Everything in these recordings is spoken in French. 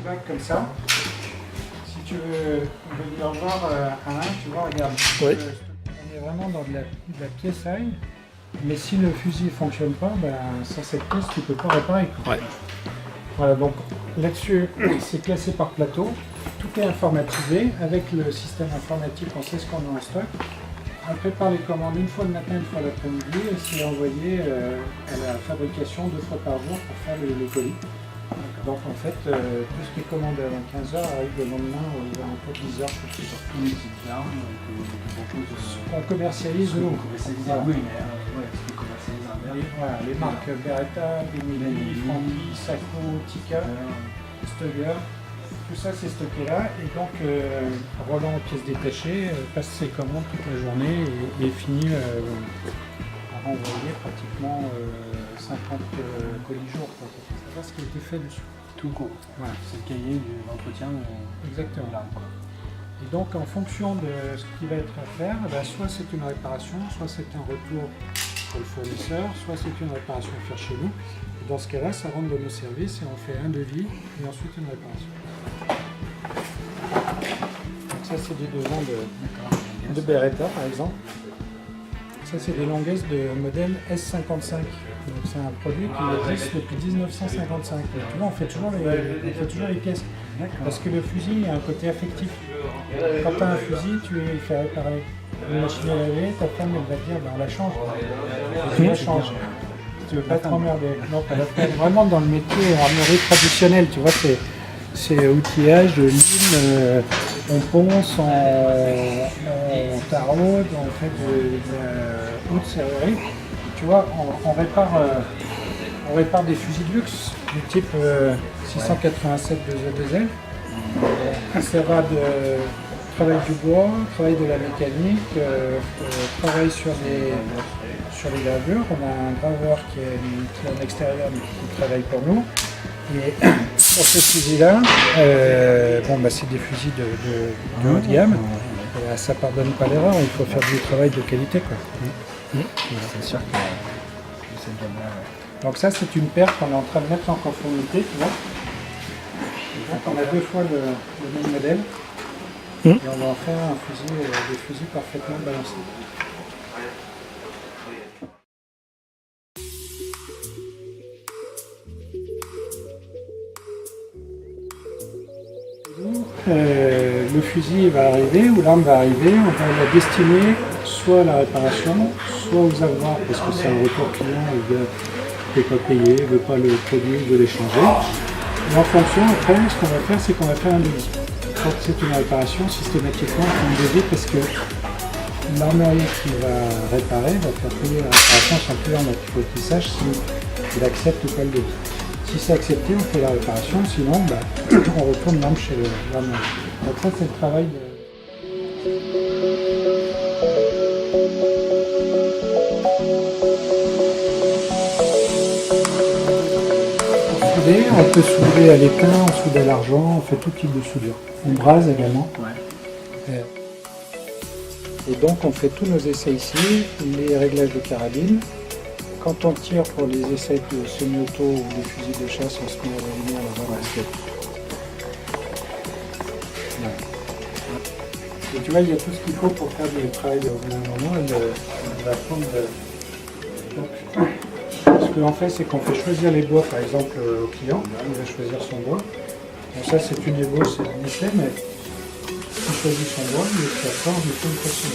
bac comme ça. Si tu veux venir voir Alain, tu vois, regarde. Oui. On est vraiment dans de la pièce aille. Mais si le fusil ne fonctionne pas, sans cette pièce, tu ne peux pas réparer. Ouais. Voilà, donc là-dessus, c'est classé par plateau. Tout est informatisé. Avec le système informatique, on sait ce qu'on a en stock. On prépare les commandes une fois le matin, une fois l'après-midi, et c'est envoyé à la fabrication 2 fois par jour pour faire les colis. Donc en fait, tout ce qui est commandé avant 15h arrive le lendemain aux alentours de 10h. Une petite arme, On commercialise nous. on commercialise Voilà. oui, mais on commercialise un verre. Voilà, les marques Beretta, Benelli, Franchi, Sako, Tika, Stoller, tout ça c'est stocké là. Et donc Roland aux pièces détachées passe ses commandes toute la journée et finit à renvoyer pratiquement 50 colis jour. C'est ça ce qui a été fait dessus. Tout court. Voilà. C'est le cahier de l'entretien de Exactement. l'arme. Et donc en fonction de ce qui va être à faire, soit c'est une réparation, soit c'est un retour pour le fournisseur, soit c'est une réparation à faire chez nous. Et dans ce cas-là, ça rentre dans nos services et on fait un devis et ensuite une réparation. Donc ça c'est des devants de Beretta par exemple. Ça c'est des longuesses de modèle S55. Donc c'est un produit qui existe depuis 1955. Et tu vois, on fait toujours les pièces. Parce que le fusil a un côté affectif. Quand tu as un fusil, tu le fais réparer. Une machine à laver, ta femme elle va te dire on la change. Et tu la changes. Si tu veux pas te remmerder. Non, pas la peine. Vraiment dans le métier armurerie traditionnel, tu vois, c'est outillage, lime, on ponce, on taraude, on fait de la haute serrurerie. Tu vois, on répare des fusils de luxe du type 687 de ZDZ. Ça va de travail du bois, travail de la mécanique, travail sur les gravures. On a un graveur qui est en extérieur mais qui travaille pour nous. Et sur ces fusils-là, c'est des fusils de haut de gamme. Et ça ne pardonne pas l'erreur, il faut faire du travail de qualité, quoi. C'est sûr que cette gamme-là. Donc ça c'est une paire qu'on est en train de mettre en conformité, tu vois. Donc on a 2 fois le même modèle. Et on va en faire des fusils parfaitement balancés. Le fusil va arriver ou l'arme va arriver, on va la destiner soit à la réparation, soit aux avoirs parce que c'est un retour client, le gars ne peut pas payer, ne veut pas le produit, il veut l'échanger. Et en fonction, après, ce qu'on va faire, c'est qu'on va faire un devis. Quand c'est une réparation, systématiquement, on fait un devis parce que l'armurier qui va réparer va faire payer la réparation sans plus en mettre. Il faut qu'il sache s'il accepte ou pas le devis. Si c'est accepté, on fait la réparation, sinon on retourne l'arme chez l'armurier. Donc ça, c'est le travail de... On peut souder à l'étain, on soude à l'argent, on fait tout type de soudure. On brase également. Ouais. Et donc on fait tous nos essais ici, les réglages de carabine. Quand on tire pour les essais de semi-auto ou des fusils de chasse, on se met à la lumière là-bas. Et tu vois, il y a tout ce qu'il faut pour faire du travail au gouvernement. On va prendre donc, ce que l'on fait, c'est qu'on fait choisir les bois, par exemple, au client. Il va choisir son bois. Donc ça, c'est une ébauche, c'est un essai, mais il choisit son bois, et puis après, on lui fait une pression.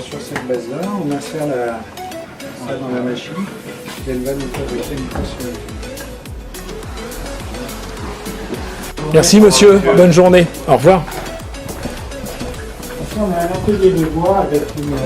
Sur cette base-là, on insère ça dans la machine, et elle va nous fabriquer une pression. Merci monsieur, bonne journée, au revoir. Ensuite, on a un atelier de bois avec une...